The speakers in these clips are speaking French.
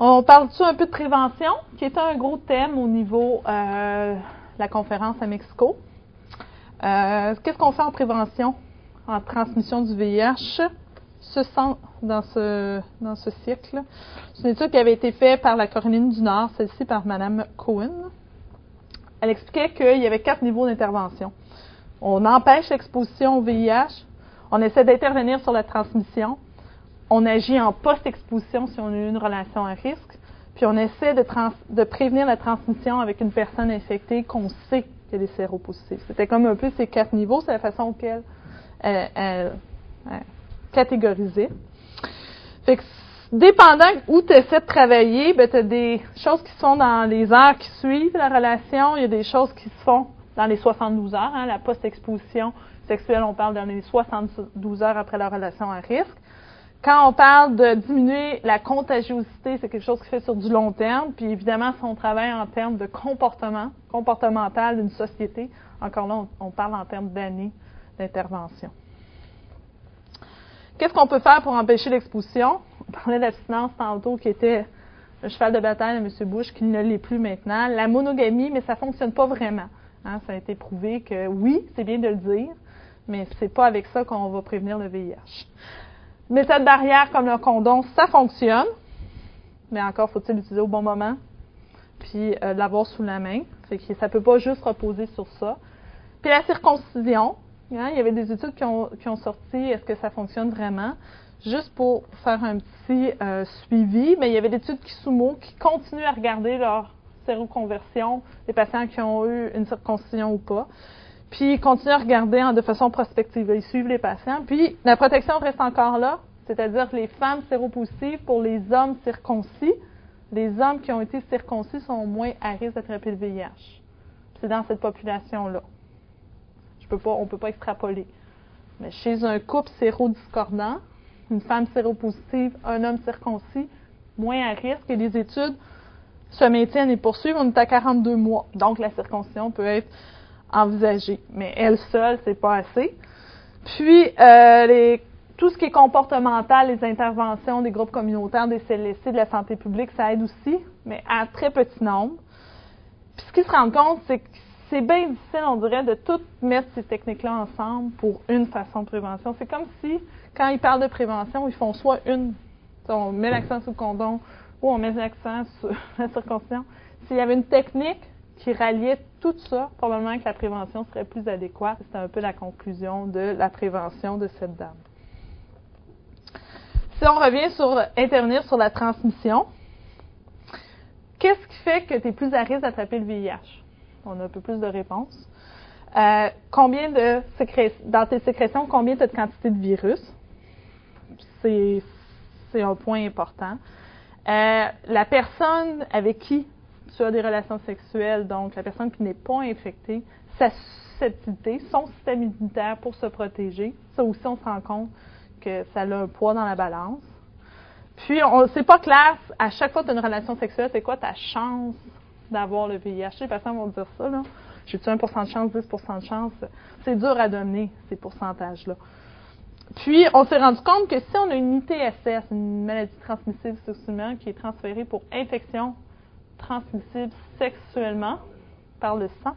On parle-tu un peu de prévention, qui est un gros thème au niveau de la conférence à Mexico. Qu'est-ce qu'on fait en prévention, en transmission du VIH? Dans ce cycle. C'est une étude qui avait été faite par la Caroline du Nord, celle-ci par Mme Cohen. Elle expliquait qu'il y avait 4 niveaux d'intervention. On empêche l'exposition au VIH, on essaie d'intervenir sur la transmission, on agit en post-exposition si on a eu une relation à risque, puis on essaie de prévenir la transmission avec une personne infectée qu'on sait qu'elle est séropositive. C'était comme un peu ces 4 niveaux, c'est la façon qu'elle catégorisée. Fait que, dépendant où tu essaies de travailler, ben, tu as des choses qui se font dans les heures qui suivent la relation, il y a des choses qui se font dans les 72 heures. La post-exposition sexuelle, on parle dans les 72 heures après la relation à risque. Quand on parle de diminuer la contagiosité, c'est quelque chose qui se fait sur du long terme. Puis évidemment, si on travaille en termes de comportemental d'une société, encore là, on parle en termes d'années d'intervention. Qu'est-ce qu'on peut faire pour empêcher l'exposition? On parlait d'abstinence tantôt, qui était le cheval de bataille de M. Bush, qui ne l'est plus maintenant. La monogamie, mais ça ne fonctionne pas vraiment. Ça a été prouvé que oui, c'est bien de le dire, mais c'est pas avec ça qu'on va prévenir le VIH. Méthode barrière comme le condom, ça fonctionne, mais encore faut-il l'utiliser au bon moment, puis l'avoir sous la main. Fait que ça ne peut pas juste reposer sur ça. Puis la circoncision. Il y avait des études qui ont sorti, est-ce que ça fonctionne vraiment? Juste pour faire un petit suivi, mais il y avait des études qui continuent à regarder leur séroconversion, les patients qui ont eu une circoncision ou pas. Puis ils continuent à regarder de façon prospective. Ils suivent les patients. Puis la protection reste encore là, c'est-à-dire les femmes séropositives pour les hommes circoncis. Les hommes qui ont été circoncis sont moins à risque d'attraper le VIH. C'est dans cette population-là. On ne peut pas extrapoler. Mais chez un couple sérodiscordant, une femme séropositive, un homme circoncis, moins à risque, et les études se maintiennent et poursuivent. On est à 42 mois. Donc, la circoncision peut être envisagée. Mais elle seule, c'est pas assez. Puis, tout ce qui est comportemental, les interventions des groupes communautaires, des CLSC, de la santé publique, ça aide aussi, mais à très petit nombre. Puis, ce qu'ils se rendent compte, c'est que c'est bien difficile, on dirait, de tout mettre ces techniques-là ensemble pour une façon de prévention. C'est comme si, quand ils parlent de prévention, ils font soit on met l'accent sur le condom ou on met l'accent sur la circoncision. S'il y avait une technique qui ralliait tout ça, probablement que la prévention serait plus adéquate. C'était un peu la conclusion de la prévention de cette dame. Si on revient sur intervenir sur la transmission, qu'est-ce qui fait que tu es plus à risque d'attraper le VIH? On a un peu plus de réponses. Dans tes sécrétions, combien tu as de quantité de virus? C'est un point important. La personne avec qui tu as des relations sexuelles, donc la personne qui n'est pas infectée, sa susceptibilité, son système immunitaire pour se protéger, ça aussi, on se rend compte que ça a un poids dans la balance. Puis, c'est pas clair, à chaque fois que tu as une relation sexuelle, c'est quoi ta chance d'avoir le VIH. Les patients vont dire ça, là. J'ai-tu 1% de chance, 10% de chance? C'est dur à donner, ces pourcentages-là. Puis, on s'est rendu compte que si on a une ITSS, une maladie transmissible sexuellement, qui est transférée pour infection transmissible sexuellement par le sang,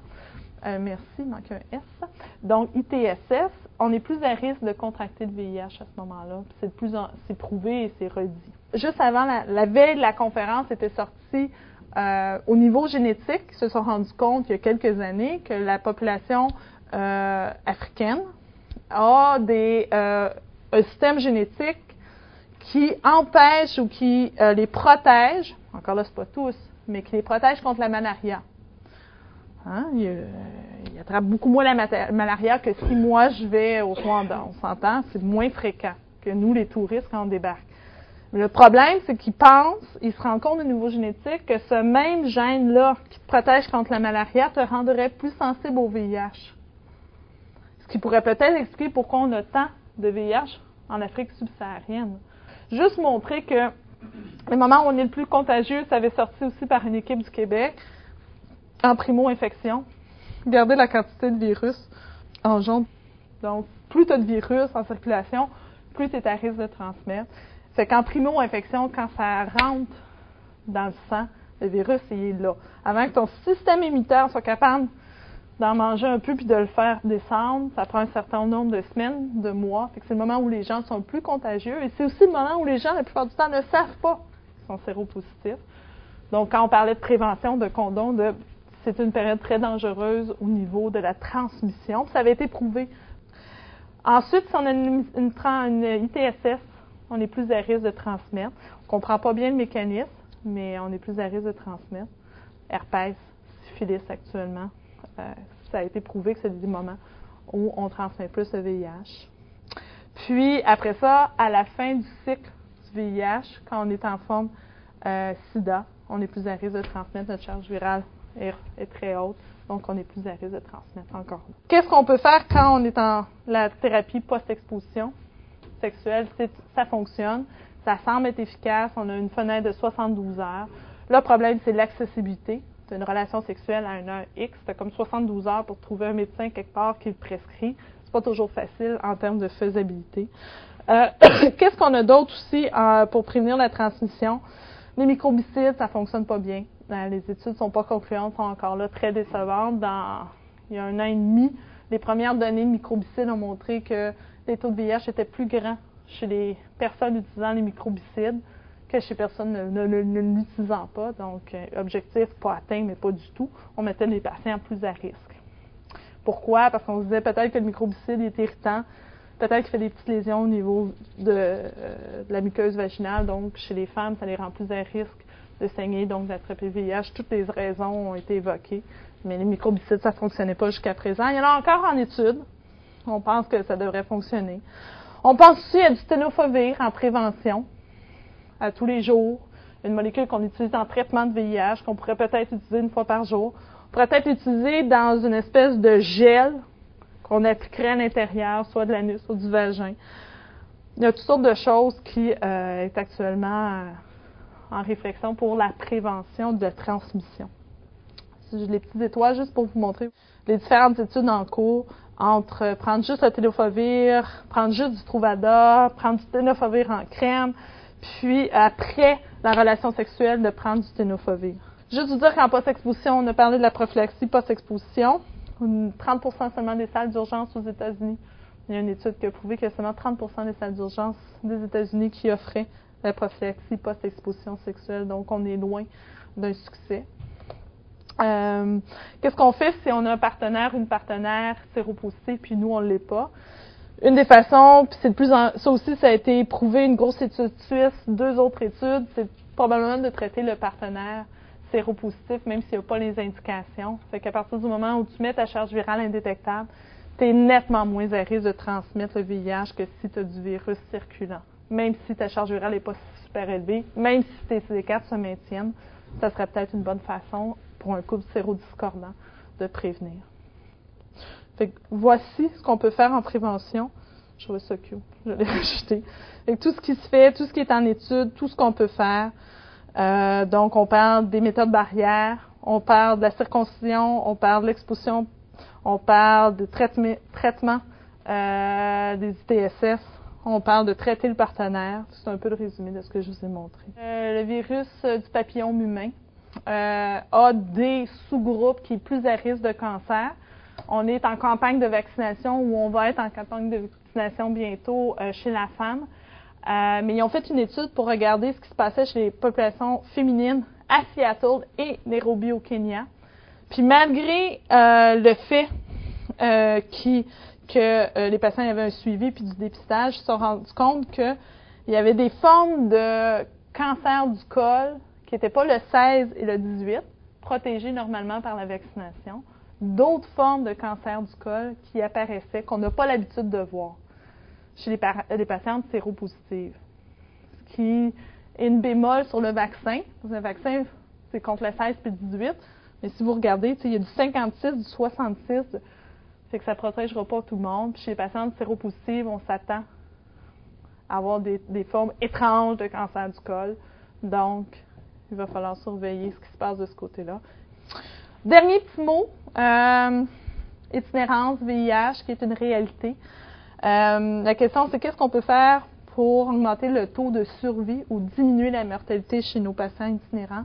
merci, il manque un S. Donc, ITSS, on est plus à risque de contracter le VIH à ce moment-là. C'est prouvé et c'est redit. Juste avant, la veille de la conférence, était sortie au niveau génétique, ils se sont rendus compte il y a quelques années que la population africaine a un système génétique qui empêche ou qui les protège, encore là, c'est pas tous, mais qui les protège contre la malaria. Ils attrapent beaucoup moins la malaria que si moi je vais au Rwanda. On s'entend, c'est moins fréquent que nous, les touristes, quand on débarque. Le problème, c'est qu'ils se rendent compte au niveau génétique que ce même gène-là qui te protège contre la malaria te rendrait plus sensible au VIH. Ce qui pourrait peut-être expliquer pourquoi on a tant de VIH en Afrique subsaharienne. Juste montrer que le moment où on est le plus contagieux, ça avait sorti aussi par une équipe du Québec, en primo-infection. Regardez la quantité de virus en jaune. Donc, plus tu as de virus en circulation, plus tu es à risque de transmettre. Fait qu'en primo-infection, quand ça rentre dans le sang. Le virus, il est là. Avant que ton système immunitaire soit capable d'en manger un peu puis de le faire descendre, ça prend un certain nombre de semaines, de mois. Fait que c'est le moment où les gens sont le plus contagieux. Et c'est aussi le moment où les gens, la plupart du temps, ne savent pas qu'ils sont séropositifs. Donc, quand on parlait de prévention, de condom, c'est une période très dangereuse au niveau de la transmission. Puis ça avait été prouvé. Ensuite, si on a une ITSS, on est plus à risque de transmettre. On ne comprend pas bien le mécanisme, mais on est plus à risque de transmettre. Herpès, syphilis actuellement, ça a été prouvé que c'est des moments où on transmet plus le VIH. Puis, après ça, à la fin du cycle du VIH, quand on est en forme SIDA, on est plus à risque de transmettre, notre charge virale est très haute, donc on est plus à risque de transmettre encore. Qu'est-ce qu'on peut faire quand on est en la thérapie post-exposition sexuelle? Ça fonctionne, ça semble être efficace, on a une fenêtre de 72 heures. Le problème, c'est l'accessibilité. Tu as une relation sexuelle à une heure X, tu as comme 72 heures pour trouver un médecin quelque part qui le prescrit. C'est pas toujours facile en termes de faisabilité. Qu'est-ce qu'on a d'autre aussi pour prévenir la transmission? Les microbicides, ça fonctionne pas bien. Les études sont pas concluantes, sont encore là très décevantes. Il y a 1 an et demi, les premières données de microbicides ont montré que les taux de VIH étaient plus grands chez les personnes utilisant les microbicides que chez personnes ne l'utilisant pas. Donc, objectif pas atteint, mais pas du tout. On mettait les patients plus à risque. Pourquoi? Parce qu'on se disait peut-être que le microbicide est irritant, peut-être qu'il fait des petites lésions au niveau de la muqueuse vaginale. Donc, chez les femmes, ça les rend plus à risque de saigner, donc d'attraper le VIH. Toutes les raisons ont été évoquées, mais les microbicides, ça ne fonctionnait pas jusqu'à présent. Il y en a encore en étude. On pense que ça devrait fonctionner. On pense aussi à du tenofovir en prévention, à tous les jours. Une molécule qu'on utilise en traitement de VIH, qu'on pourrait peut-être utiliser 1 fois par jour. On pourrait peut-être l'utiliser dans une espèce de gel qu'on appliquerait à l'intérieur, soit de l'anus, soit du vagin. Il y a toutes sortes de choses qui est actuellement en réflexion pour la prévention de la transmission. Si j'ai les petites étoiles, juste pour vous montrer les différentes études en cours entre prendre juste le tenofovir, prendre juste du Truvada, prendre du tenofovir en crème, puis après la relation sexuelle, de prendre du tenofovir. Juste vous dire qu'en post-exposition, on a parlé de la prophylaxie post-exposition. 30% seulement des salles d'urgence aux États-Unis. Il y a une étude qui a prouvé qu'il y a seulement 30% des salles d'urgence des États-Unis qui offraient la prophylaxie post-exposition sexuelle. Donc, on est loin d'un succès. Qu'est-ce qu'on fait si on a un partenaire, une partenaire séropositive, puis nous, on ne l'est pas? Une des façons, puis ça aussi, ça a été prouvé, une grosse étude suisse, 2 autres études, c'est probablement de traiter le partenaire séropositif, même s'il n'y a pas les indications. Fait qu'à partir du moment où tu mets ta charge virale indétectable, tu es nettement moins à risque de transmettre le VIH que si tu as du virus circulant. Même si ta charge virale n'est pas super élevée, même si tes CD4 se maintiennent, ça serait peut-être une bonne façon pour un couple sérodiscordant de prévenir. Fait que voici ce qu'on peut faire en prévention. Je trouvais ça cute, je l'ai rajouté. Fait que tout ce qui se fait, tout ce qui est en étude, tout ce qu'on peut faire. Donc, on parle des méthodes barrières, on parle de la circoncision, on parle de l'exposition, on parle de traitement des ITSS, on parle de traiter le partenaire. C'est un peu le résumé de ce que je vous ai montré. Le virus du papillome humain a des sous-groupes qui est plus à risque de cancer. On est en campagne de vaccination ou on va être en campagne de vaccination bientôt chez la femme. Mais ils ont fait une étude pour regarder ce qui se passait chez les populations féminines à Seattle et Nairobi au Kenya. Puis malgré le fait que les patients avaient un suivi puis du dépistage, ils se sont rendus compte qu'il y avait des formes de cancer du col qui n'étaient pas le 16 et le 18, protégées normalement par la vaccination. D'autres formes de cancer du col qui apparaissaient, qu'on n'a pas l'habitude de voir chez les patientes séropositives. Ce qui est une bémol sur le vaccin. Le vaccin, c'est contre le 16 et le 18. Mais si vous regardez, il y a du 56, du 66. Fait que ça ne protégera pas tout le monde. Puis chez les patientes séropositives, on s'attend à avoir des formes étranges de cancer du col. Donc, il va falloir surveiller ce qui se passe de ce côté-là. Dernier petit mot, itinérance VIH, qui est une réalité. La question, c'est qu'est-ce qu'on peut faire pour augmenter le taux de survie ou diminuer la mortalité chez nos patients itinérants.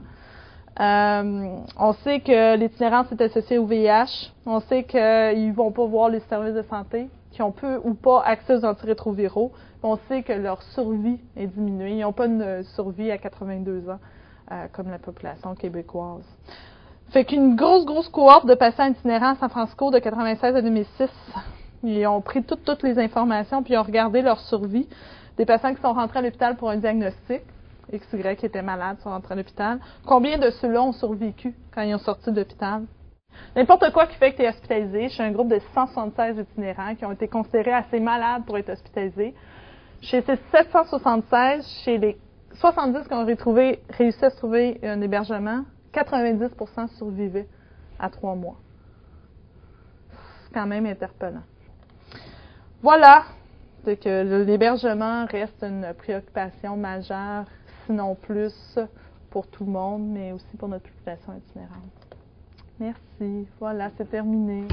On sait que l'itinérance est associée au VIH. On sait qu'ils ne vont pas voir les services de santé, qui ont peu ou pas accès aux antirétroviraux. On sait que leur survie est diminuée. Ils n'ont pas une survie à 82 ans, comme la population québécoise. Fait qu'une grosse cohorte de patients itinérants à San Francisco de 96 à 2006, ils ont pris toutes les informations puis ils ont regardé leur survie. Des patients qui sont rentrés à l'hôpital pour un diagnostic, XY qui étaient malades sont rentrés à l'hôpital. Combien de ceux-là ont survécu quand ils ont sorti de l'hôpital? N'importe quoi qui fait que tu es hospitalisé. Je suis un groupe de 176 itinérants qui ont été considérés assez malades pour être hospitalisés. Chez ces 776, chez les 70 qui ont réussi à se trouver un hébergement, 90% survivaient à 3 mois. C'est quand même interpellant. Voilà, c'est que l'hébergement reste une préoccupation majeure, sinon plus, pour tout le monde, mais aussi pour notre population itinérante. Merci. Voilà, c'est terminé.